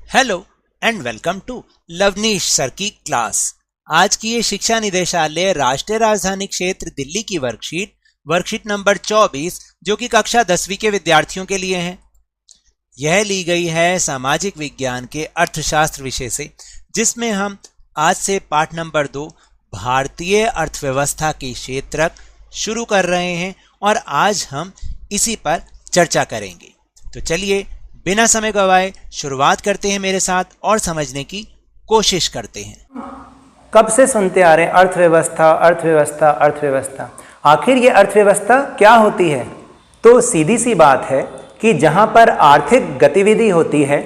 Hello and welcome to Lavneesh sir की क्लास। आज की ये शिक्षा निदेशालय राष्ट्रीय राजधानी क्षेत्र दिल्ली की वर्कशीट नंबर 24 जो कि कक्षा 10वीं के विद्यार्थियों के लिए है। यह ली गई है सामाजिक विज्ञान के अर्थशास्त्र विषय से, जिसमें हम आज से पाठ नंबर 2 भारतीय अर्थव्यवस्था की क्षेत्रक शुरू कर रहे हैं और आज हम इसी पर चर्चा करेंगे। तो चलिए बिना समय गवाए शुरुआत करते हैं मेरे साथ और समझने की कोशिश करते हैं। कब से सुनते आ रहे हैं अर्थव्यवस्था अर्थव्यवस्था अर्थव्यवस्था। आखिर ये अर्थव्यवस्था क्या होती है? तो सीधी सी बात है कि जहाँ पर आर्थिक गतिविधि होती है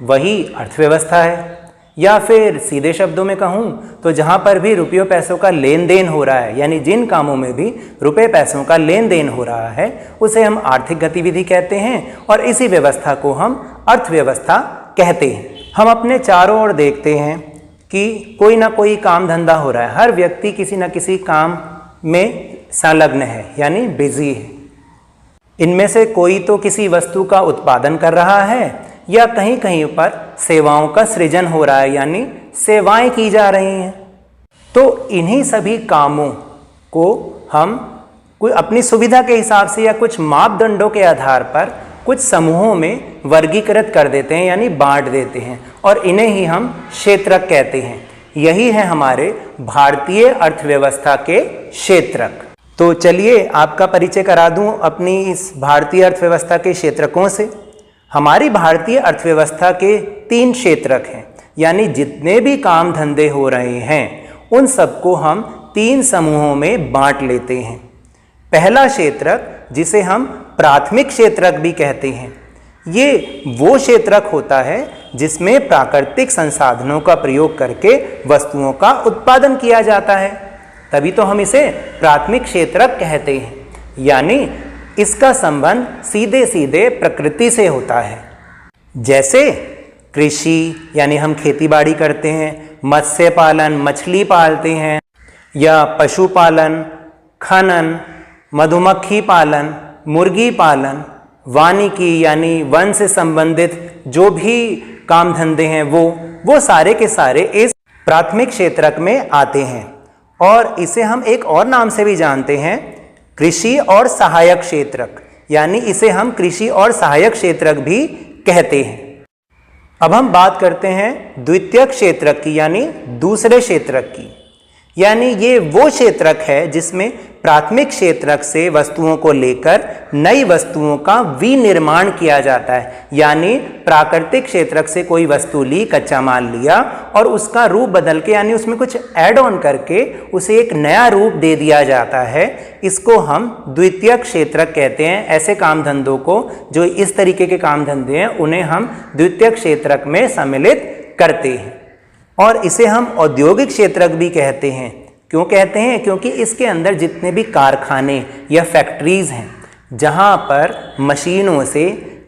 वही अर्थव्यवस्था है, या फिर सीधे शब्दों में कहूँ तो जहाँ पर भी रुपयों पैसों का लेन देन हो रहा है, यानी जिन कामों में भी रुपए पैसों का लेन देन हो रहा है उसे हम आर्थिक गतिविधि कहते हैं और इसी व्यवस्था को हम अर्थव्यवस्था कहते हैं। हम अपने चारों ओर देखते हैं कि कोई ना कोई काम धंधा हो रहा है, हर व्यक्ति किसी न किसी काम में संलग्न है, यानी बिजी है। इनमें से कोई तो किसी वस्तु का उत्पादन कर रहा है या कहीं कहीं पर सेवाओं का सृजन हो रहा है, यानी सेवाएं की जा रही हैं। तो इन्हीं सभी कामों को हम कोई अपनी सुविधा के हिसाब से या कुछ मापदंडों के आधार पर कुछ समूहों में वर्गीकृत कर देते हैं, यानी बांट देते हैं, और इन्हें ही हम क्षेत्रक कहते हैं। यही है हमारे भारतीय अर्थव्यवस्था के क्षेत्रक। तो चलिए आपका परिचय करा दूं अपनी इस भारतीय अर्थव्यवस्था के क्षेत्रकों से। हमारी भारतीय अर्थव्यवस्था के 3 क्षेत्रक हैं, यानी जितने भी काम धंधे हो रहे हैं उन सबको हम 3 समूहों में बांट लेते हैं। पहला क्षेत्रक, जिसे हम प्राथमिक क्षेत्रक भी कहते हैं, ये वो क्षेत्रक होता है जिसमें प्राकृतिक संसाधनों का प्रयोग करके वस्तुओं का उत्पादन किया जाता है, तभी तो हम इसे प्राथमिक क्षेत्रक कहते हैं। यानी इसका संबंध सीधे सीधे प्रकृति से होता है। जैसे कृषि, यानी हम खेती बाड़ी करते हैं, मत्स्य पालन, मछली पालते हैं, या पशुपालन, खनन, मधुमक्खी पालन, मुर्गी पालन, वानिकी यानी वन से संबंधित जो भी काम धंधे हैं वो सारे के सारे इस प्राथमिक क्षेत्रक में आते हैं। और इसे हम एक और नाम से भी जानते हैं, कृषि और सहायक क्षेत्रक, यानी इसे हम कृषि और सहायक क्षेत्रक भी कहते हैं। अब हम बात करते हैं द्वितीयक क्षेत्रक की, यानी दूसरे क्षेत्रक की। यानी ये वो क्षेत्रक है जिसमें प्राथमिक क्षेत्रक से वस्तुओं को लेकर नई वस्तुओं का विनिर्माण किया जाता है। यानी प्राकृतिक क्षेत्रक से कोई वस्तु ली, कच्चा माल लिया और उसका रूप बदल के, यानी उसमें कुछ ऐड ऑन करके उसे एक नया रूप दे दिया जाता है। इसको हम द्वितीयक क्षेत्रक कहते हैं। ऐसे काम धंधों को, जो इस तरीके के काम धंधे हैं, उन्हें हम द्वितीयक क्षेत्रक में सम्मिलित करते हैं। और इसे हम औद्योगिक क्षेत्रक भी कहते हैं। क्यों कहते हैं? क्योंकि इसके अंदर जितने भी कारखाने या फैक्ट्रीज हैं, जहां पर मशीनों से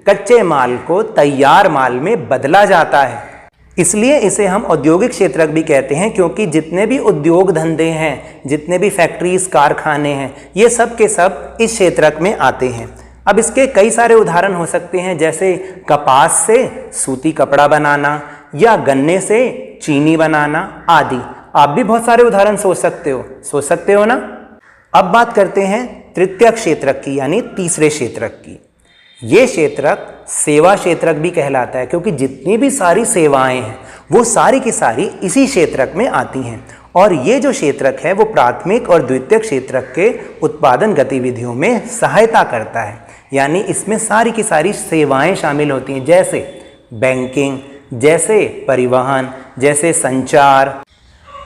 कच्चे माल को तैयार माल में बदला जाता है, इसलिए इसे हम औद्योगिक क्षेत्रक भी कहते हैं। क्योंकि जितने भी उद्योग धंधे हैं, जितने भी फैक्ट्रीज कारखाने हैं, ये सब के सब इस क्षेत्रक में आते हैं। अब इसके कई सारे उदाहरण हो सकते हैं, जैसे कपास से सूती कपड़ा बनाना या गन्ने से चीनी बनाना आदि। आप भी बहुत सारे उदाहरण सोच सकते हो ना। अब बात करते हैं तृतीयक क्षेत्रक की, यानी तीसरे क्षेत्रक की। ये क्षेत्रक सेवा क्षेत्रक भी कहलाता है, क्योंकि जितनी भी सारी सेवाएं हैं वो सारी की सारी इसी क्षेत्रक में आती हैं। और ये जो क्षेत्रक है वो प्राथमिक और द्वितीयक क्षेत्रक के उत्पादन गतिविधियों में सहायता करता है। यानी इसमें सारी की सारी सेवाएं शामिल होती हैं, जैसे बैंकिंग, जैसे परिवहन, जैसे संचार,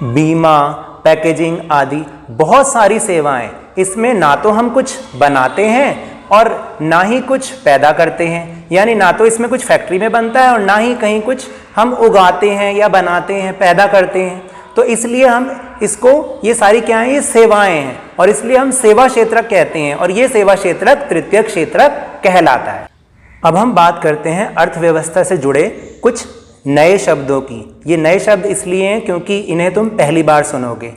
बीमा, पैकेजिंग आदि बहुत सारी सेवाएं। इसमें ना तो हम कुछ बनाते हैं और ना ही कुछ पैदा करते हैं, यानी ना तो इसमें कुछ फैक्ट्री में बनता है और ना ही कहीं कुछ हम उगाते हैं या बनाते हैं, पैदा करते हैं। तो इसलिए हम इसको, ये सारी क्या हैं? ये सेवाएं हैं, और इसलिए हम सेवा क्षेत्रक कहते हैं। और ये सेवा क्षेत्रक तृतीयक क्षेत्रक कहलाता है। अब हम बात करते हैं अर्थव्यवस्था से जुड़े कुछ नए शब्दों की। ये नए शब्द इसलिए हैं क्योंकि इन्हें तुम पहली बार सुनोगे।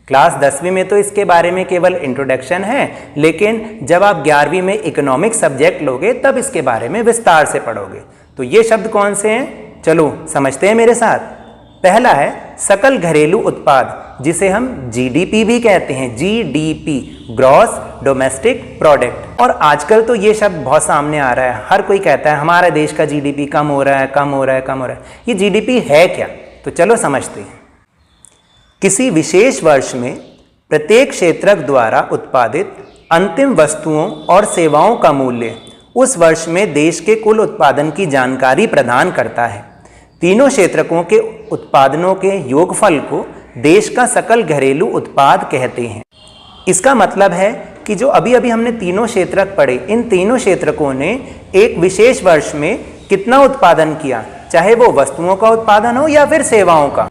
क्लास 10वीं में तो इसके बारे में केवल इंट्रोडक्शन है, लेकिन जब आप 11वीं में इकोनॉमिक्स सब्जेक्ट लोगे तब इसके बारे में विस्तार से पढ़ोगे। तो ये शब्द कौन से हैं? चलो समझते हैं मेरे साथ। पहला है सकल घरेलू उत्पाद, जिसे हम जीडीपी भी कहते हैं, जीडीपी, ग्रॉस डोमेस्टिक प्रोडक्ट। और आजकल तो ये शब्द बहुत सामने आ रहा है, हर कोई कहता है हमारा देश का जीडीपी कम हो रहा है, कम हो रहा है, कम हो रहा है। ये जीडीपी है क्या? तो चलो समझते हैं। किसी विशेष वर्ष में प्रत्येक क्षेत्रक द्वारा उत्पादित अंतिम वस्तुओं और सेवाओं का मूल्य उस वर्ष में देश के कुल उत्पादन की जानकारी प्रदान करता है। तीनों क्षेत्रकों के उत्पादनों के योगफल को देश का सकल घरेलू उत्पाद कहते हैं। इसका मतलब है कि जो अभी अभी हमने तीनों क्षेत्रक पढ़े, इन तीनों क्षेत्रकों ने एक विशेष वर्ष में कितना उत्पादन किया, चाहे वो वस्तुओं का उत्पादन हो या फिर सेवाओं का,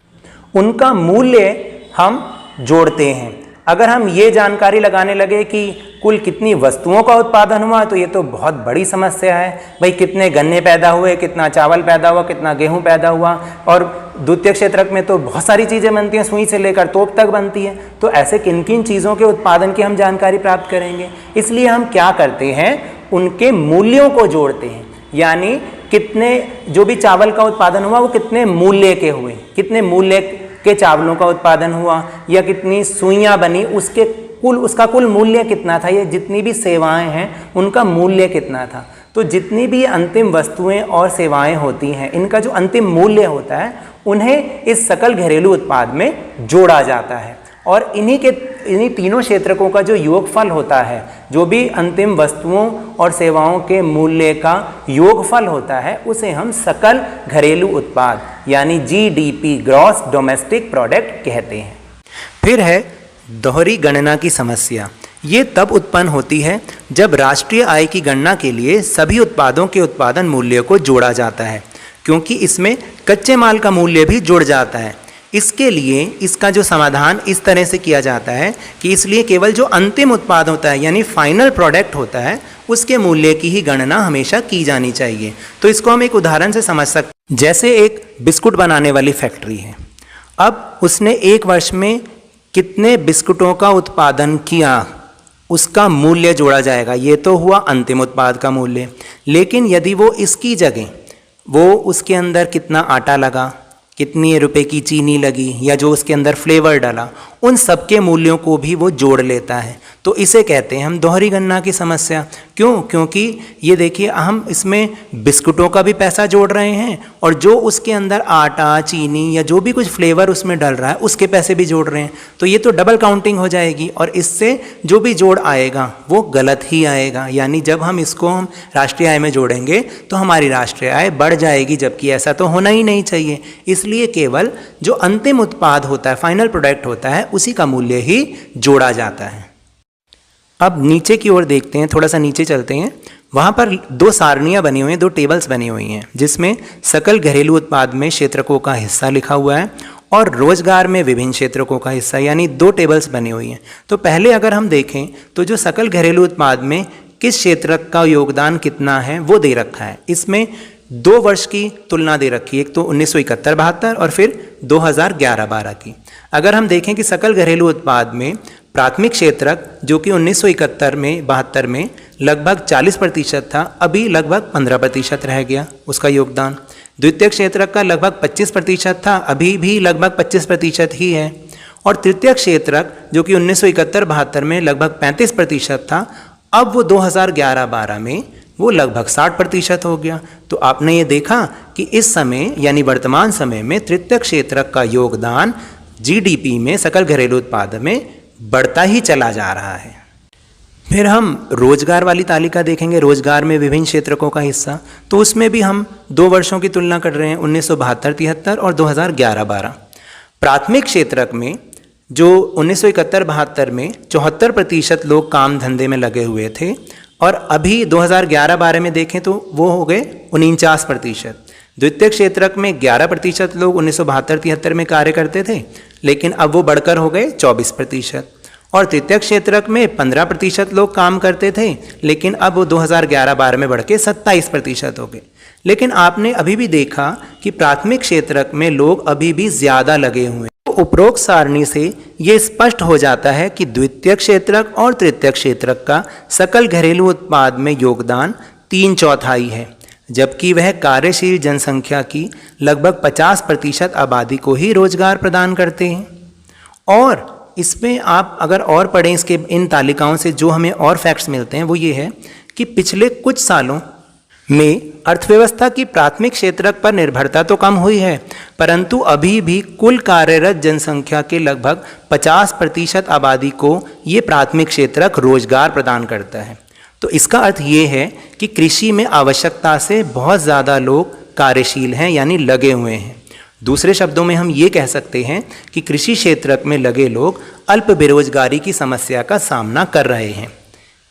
उनका मूल्य हम जोड़ते हैं। अगर हम ये जानकारी लगाने लगे कि कुल कितनी वस्तुओं का उत्पादन हुआ, तो ये तो बहुत बड़ी समस्या है। भाई कितने गन्ने पैदा हुए, कितना चावल पैदा हुआ, कितना गेहूं पैदा हुआ, और द्वितीय क्षेत्रक में तो बहुत सारी चीज़ें बनती हैं, सुई से लेकर तोप तक बनती है। तो ऐसे किन किन चीज़ों के उत्पादन की हम जानकारी प्राप्त करेंगे? इसलिए हम क्या करते हैं, उनके मूल्यों को जोड़ते हैं। यानी कितने, जो भी चावल का उत्पादन हुआ वो कितने मूल्य के हुए, कितने मूल्य के चावलों का उत्पादन हुआ, या कितनी सुइयां बनी, उसका कुल मूल्य कितना था, ये जितनी भी सेवाएं हैं उनका मूल्य कितना था। तो जितनी भी अंतिम वस्तुएं और सेवाएं होती हैं, इनका जो अंतिम मूल्य होता है उन्हें इस सकल घरेलू उत्पाद में जोड़ा जाता है। और इन्हीं तीनों क्षेत्रकों का जो योगफल होता है, जो भी अंतिम वस्तुओं और सेवाओं के मूल्य का योगफल होता है, उसे हम सकल घरेलू उत्पाद यानी जीडीपी, ग्रॉस डोमेस्टिक प्रोडक्ट कहते हैं। फिर है दोहरी गणना की समस्या। ये तब उत्पन्न होती है जब राष्ट्रीय आय की गणना के लिए सभी उत्पादों के उत्पादन मूल्य को जोड़ा जाता है, क्योंकि इसमें कच्चे माल का मूल्य भी जुड़ जाता है। इसके लिए इसका जो समाधान इस तरह से किया जाता है कि इसलिए केवल जो अंतिम उत्पाद होता है यानी फाइनल प्रोडक्ट होता है, उसके मूल्य की ही गणना हमेशा की जानी चाहिए। तो इसको हम एक उदाहरण से समझ सकते हैं। जैसे एक बिस्कुट बनाने वाली फैक्ट्री है, अब उसने एक वर्ष में कितने बिस्कुटों का उत्पादन किया, उसका मूल्य जोड़ा जाएगा। ये तो हुआ अंतिम उत्पाद का मूल्य। लेकिन यदि वो इसकी जगह वो उसके अंदर कितना आटा लगा, कितनी रुपए की चीनी लगी, या जो उसके अंदर फ्लेवर डाला, उन सब के मूल्यों को भी वो जोड़ लेता है। तो इसे कहते हैं हम दोहरी गणना की समस्या। क्यों? क्योंकि ये देखिए, हम इसमें बिस्कुटों का भी पैसा जोड़ रहे हैं और जो उसके अंदर आटा, चीनी या जो भी कुछ फ्लेवर उसमें डल रहा है उसके पैसे भी जोड़ रहे हैं। तो ये तो डबल काउंटिंग हो जाएगी और इससे जो भी जोड़ आएगा वो गलत ही आएगा। यानी जब हम इसको हम राष्ट्रीय आय में जोड़ेंगे तो हमारी राष्ट्रीय आय बढ़ जाएगी, जबकि ऐसा तो होना ही नहीं चाहिए। इसलिए केवल जो अंतिम उत्पाद होता है, फाइनल प्रोडक्ट होता है, उसी का मूल्य ही जोड़ा जाता है। अब नीचे की ओर देखते हैं, थोड़ा सा नीचे चलते हैं। वहाँ पर दो सारणियाँ बनी हुई हैं, दो टेबल्स बनी हुई हैं, जिसमें सकल घरेलू उत्पाद में क्षेत्रकों का हिस्सा लिखा हुआ है और रोजगार में विभिन्न क्षेत्रकों का हिस्सा, यानी दो टेबल्स बनी हुई हैं। तो पहले अगर हम देखें तो जो सकल घरेलू उत्पाद में किस क्षेत्रक का योगदान कितना है वो दे रखा है। इसमें 2 वर्ष की तुलना दे रखी है, एक तो 1971-72 और फिर 2011-12 की। अगर हम देखें कि सकल घरेलू उत्पाद में प्राथमिक क्षेत्रक जो कि 1971-72 में लगभग 40% था, अभी लगभग 15% रह गया उसका योगदान। द्वितीय क्षेत्रक का लगभग 25% था, अभी भी लगभग 25% ही है। और तृतीय क्षेत्रक जो कि 1971-72 में लगभग 35% था, अब वो 2011-12 में वो लगभग 60% हो गया। तो आपने ये देखा कि इस समय यानी वर्तमान समय में तृतीय क्षेत्रक का योगदान जीडीपी में, सकल घरेलू उत्पाद में बढ़ता ही चला जा रहा है। फिर हम रोजगार वाली तालिका देखेंगे, रोजगार में विभिन्न क्षेत्रकों का हिस्सा। तो उसमें भी हम 2 वर्षों की तुलना कर रहे हैं, 1972-73 और 2011-12। प्राथमिक क्षेत्रक में जो 1971-72 में 74% लोग काम धंधे में लगे हुए थे और अभी 2011-12 में देखें तो वो हो गए 49%। द्वितीय क्षेत्रक में 11% लोग 1972-73 में कार्य करते थे, लेकिन अब वो बढ़कर हो गए 24%। और तृतीय क्षेत्रक में 15% लोग काम करते थे, लेकिन अब वो 2011-12 में बढ़ के 27% हो गए। लेकिन आपने अभी भी देखा कि प्राथमिक क्षेत्रक में लोग अभी भी ज़्यादा लगे हुए हैं। तो उपरोक्त सारणी से ये स्पष्ट हो जाता है कि द्वितीय क्षेत्रक और तृतीय क्षेत्रक का सकल घरेलू उत्पाद में योगदान 3/4 है, जबकि वह कार्यशील जनसंख्या की लगभग 50% आबादी को ही रोजगार प्रदान करते हैं। और इसमें आप अगर और पढ़ें, इसके इन तालिकाओं से जो हमें और फैक्ट्स मिलते हैं वो ये है कि पिछले कुछ सालों में अर्थव्यवस्था की प्राथमिक क्षेत्रक पर निर्भरता तो कम हुई है, परंतु अभी भी कुल कार्यरत जनसंख्या के लगभग 50% आबादी को ये प्राथमिक क्षेत्रक रोजगार प्रदान करता है। तो इसका अर्थ ये है कि कृषि में आवश्यकता से बहुत ज़्यादा लोग कार्यशील हैं, यानी लगे हुए हैं। दूसरे शब्दों में हम ये कह सकते हैं कि कृषि क्षेत्रक में लगे लोग अल्प बेरोजगारी की समस्या का सामना कर रहे हैं।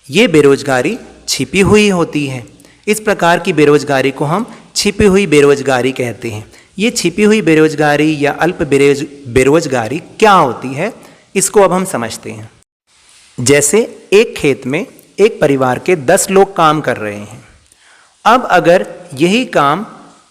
ये बेरोजगारी छिपी हुई होती है। इस प्रकार की बेरोजगारी को हम छिपी हुई बेरोजगारी कहते हैं। ये छिपी हुई बेरोजगारी या अल्प बेरोजगारी क्या होती है, इसको अब हम समझते हैं। जैसे एक खेत में एक परिवार के 10 लोग काम कर रहे हैं। अब अगर यही काम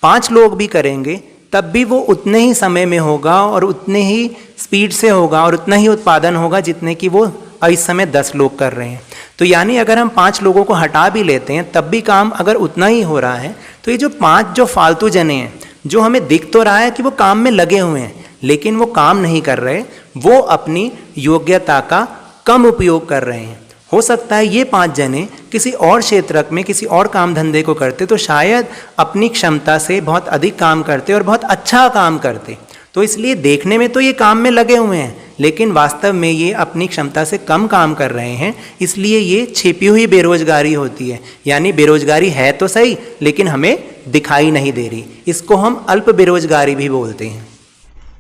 5 लोग भी करेंगे तब भी वो उतने ही समय में होगा और उतने ही स्पीड से होगा और उतना ही उत्पादन होगा जितने कि वो इस समय 10 लोग कर रहे हैं। तो यानी अगर हम 5 लोगों को हटा भी लेते हैं तब भी काम अगर उतना ही हो रहा है, तो ये जो 5 जो फालतू जने हैं, जो हमें दिख तो रहा है कि वो काम में लगे हुए हैं लेकिन वो काम नहीं कर रहे, वो अपनी योग्यता का कम उपयोग कर रहे हैं। हो सकता है ये 5 जने किसी और क्षेत्रक में किसी और काम धंधे को करते तो शायद अपनी क्षमता से बहुत अधिक काम करते और बहुत अच्छा काम करते। तो इसलिए देखने में तो ये काम में लगे हुए हैं लेकिन वास्तव में ये अपनी क्षमता से कम काम कर रहे हैं, इसलिए ये छिपी हुई बेरोजगारी होती है। यानी बेरोजगारी है तो सही लेकिन हमें दिखाई नहीं दे रही, इसको हम अल्प बेरोजगारी भी बोलते हैं।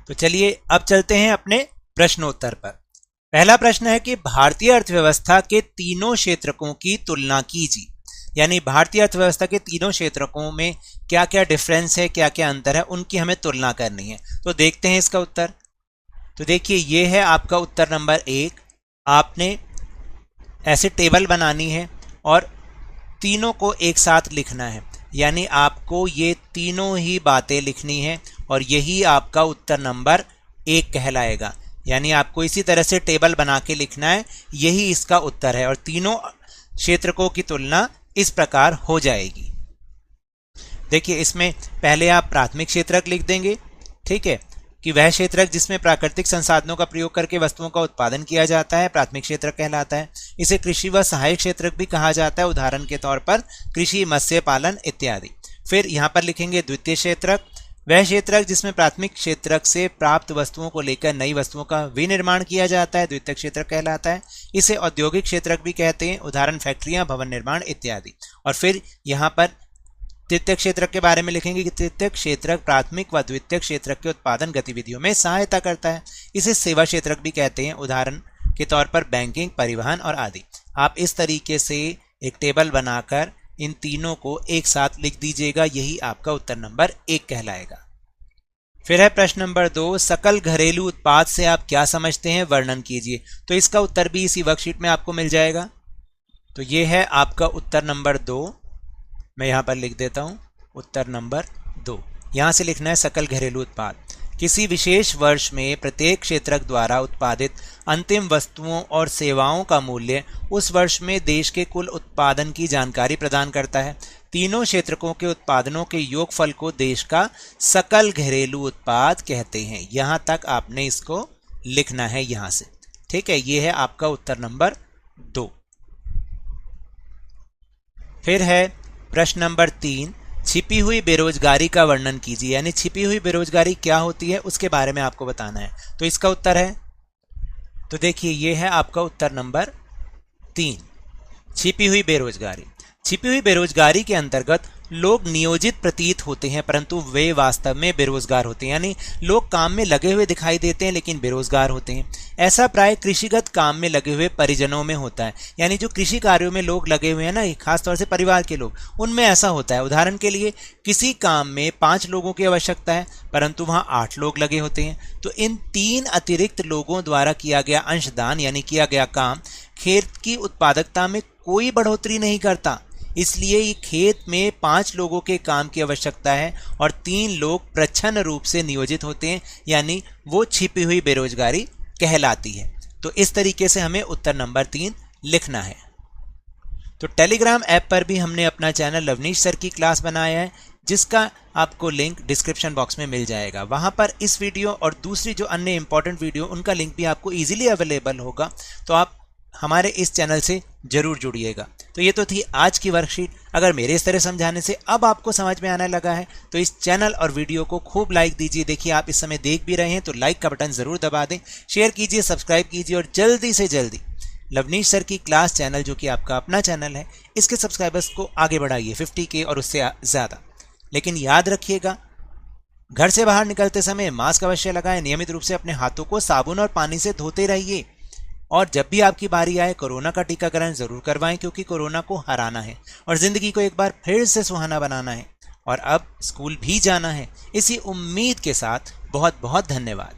तो चलिए अब चलते हैं अपने प्रश्नोत्तर पर। पहला प्रश्न है कि भारतीय अर्थव्यवस्था के तीनों क्षेत्रकों की तुलना कीजिए। यानी भारतीय अर्थव्यवस्था के तीनों क्षेत्रकों में क्या क्या डिफरेंस है, क्या क्या अंतर है, उनकी हमें तुलना करनी है। तो देखते हैं इसका उत्तर। तो देखिए ये है आपका उत्तर नंबर 1। आपने ऐसे टेबल बनानी है और तीनों को एक साथ लिखना है। यानी आपको ये तीनों ही बातें लिखनी है और यही आपका उत्तर नंबर 1 कहलाएगा। यानी आपको इसी तरह से टेबल बना के लिखना है, यही इसका उत्तर है। और तीनों क्षेत्रकों की तुलना इस प्रकार हो जाएगी। देखिए इसमें पहले आप प्राथमिक क्षेत्रक लिख देंगे, ठीक है, कि वह क्षेत्रक जिसमें प्राकृतिक संसाधनों का प्रयोग करके वस्तुओं का उत्पादन किया जाता है प्राथमिक क्षेत्रक कहलाता है। इसे कृषि व सहायक क्षेत्रक भी कहा जाता है, उदाहरण के तौर पर कृषि, मत्स्य पालन इत्यादि। फिर यहाँ पर लिखेंगे द्वितीय क्षेत्रक, वह क्षेत्रक जिसमें प्राथमिक क्षेत्रक से प्राप्त वस्तुओं को लेकर नई वस्तुओं का विनिर्माण किया जाता है द्वितीयक क्षेत्रक कहलाता है। इसे औद्योगिक क्षेत्रक भी कहते हैं, उदाहरण फैक्ट्रियां, भवन निर्माण इत्यादि। और फिर यहाँ पर तृतीयक क्षेत्रक के बारे में लिखेंगे कि तृतीयक क्षेत्रक प्राथमिक व द्वितीयक क्षेत्रक के उत्पादन गतिविधियों में सहायता करता है। इसे सेवा क्षेत्रक भी कहते हैं, उदाहरण के तौर पर बैंकिंग, परिवहन और आदि। आप इस तरीके से एक टेबल बनाकर इन तीनों को एक साथ लिख दीजिएगा, यही आपका उत्तर नंबर 1 कहलाएगा। फिर है प्रश्न नंबर 2, सकल घरेलू उत्पाद से आप क्या समझते हैं, वर्णन कीजिए। तो इसका उत्तर भी इसी वर्कशीट में आपको मिल जाएगा। तो ये है आपका उत्तर नंबर 2। मैं यहाँ पर लिख देता हूँ उत्तर नंबर 2। यहाँ से लिखना है सकल घरेलू उत्पाद। किसी विशेष वर्ष में प्रत्येक क्षेत्रक द्वारा उत्पादित अंतिम वस्तुओं और सेवाओं का मूल्य उस वर्ष में देश के कुल उत्पादन की जानकारी प्रदान करता है। तीनों क्षेत्रकों के उत्पादनों के योगफल को देश का सकल घरेलू उत्पाद कहते हैं। यहाँ तक आपने इसको लिखना है यहाँ से, ठीक है। ये है आपका उत्तर नंबर 2। फिर है प्रश्न नंबर 3, छिपी हुई बेरोजगारी का वर्णन कीजिए। यानी छिपी हुई बेरोजगारी क्या होती है उसके बारे में आपको बताना है। तो इसका उत्तर है, तो देखिए ये है आपका उत्तर नंबर 3, छिपी हुई बेरोजगारी। छिपी हुई बेरोजगारी के अंतर्गत लोग नियोजित प्रतीत होते हैं परंतु वे वास्तव में बेरोजगार होते हैं। यानी लोग काम में लगे हुए दिखाई देते हैं लेकिन बेरोजगार होते हैं। ऐसा प्राय कृषिगत काम में लगे हुए परिजनों में होता है। यानी जो कृषि कार्यों में लोग लगे हुए हैं ना, खासतौर से परिवार के लोग, उनमें ऐसा होता है। उदाहरण के लिए किसी काम में 5 लोगों की आवश्यकता है परंतु वहाँ 8 लोग लगे होते हैं। तो इन 3 अतिरिक्त लोगों द्वारा किया गया अंशदान यानी किया गया काम खेत की उत्पादकता में कोई बढ़ोतरी नहीं करता। इसलिए ये खेत में 5 लोगों के काम की आवश्यकता है और 3 लोग प्रच्छन्न रूप से नियोजित होते हैं, यानी वो छिपी हुई बेरोजगारी कहलाती है। तो इस तरीके से हमें उत्तर नंबर 3 लिखना है। तो टेलीग्राम ऐप पर भी हमने अपना चैनल लवनीश सर की क्लास बनाया है, जिसका आपको लिंक डिस्क्रिप्शन बॉक्स में मिल जाएगा। वहां पर इस वीडियो और दूसरी जो अन्य इंपॉर्टेंट वीडियो उनका लिंक भी आपको इजीली अवेलेबल होगा, तो आप हमारे इस चैनल से जरूर जुड़िएगा। तो ये तो थी आज की वर्कशीट। अगर मेरे इस तरह समझाने से अब आपको समझ में आने लगा है तो इस चैनल और वीडियो को खूब लाइक दीजिए। देखिए आप इस समय देख भी रहे हैं तो लाइक का बटन जरूर दबा दें, शेयर कीजिए, सब्सक्राइब कीजिए और जल्दी से जल्दी लवनीश सर की क्लास चैनल, जो कि आपका अपना चैनल है, इसके सब्सक्राइबर्स को आगे बढ़ाइए 50K और उससे ज़्यादा। लेकिन याद रखिएगा, घर से बाहर निकलते समय मास्क अवश्य लगाएं, नियमित रूप से अपने हाथों को साबुन और पानी से धोते रहिए और जब भी आपकी बारी आए कोरोना का टीकाकरण जरूर करवाएं, क्योंकि कोरोना को हराना है और जिंदगी को एक बार फिर से सुहाना बनाना है। और अब स्कूल भी जाना है। इसी उम्मीद के साथ बहुत बहुत धन्यवाद।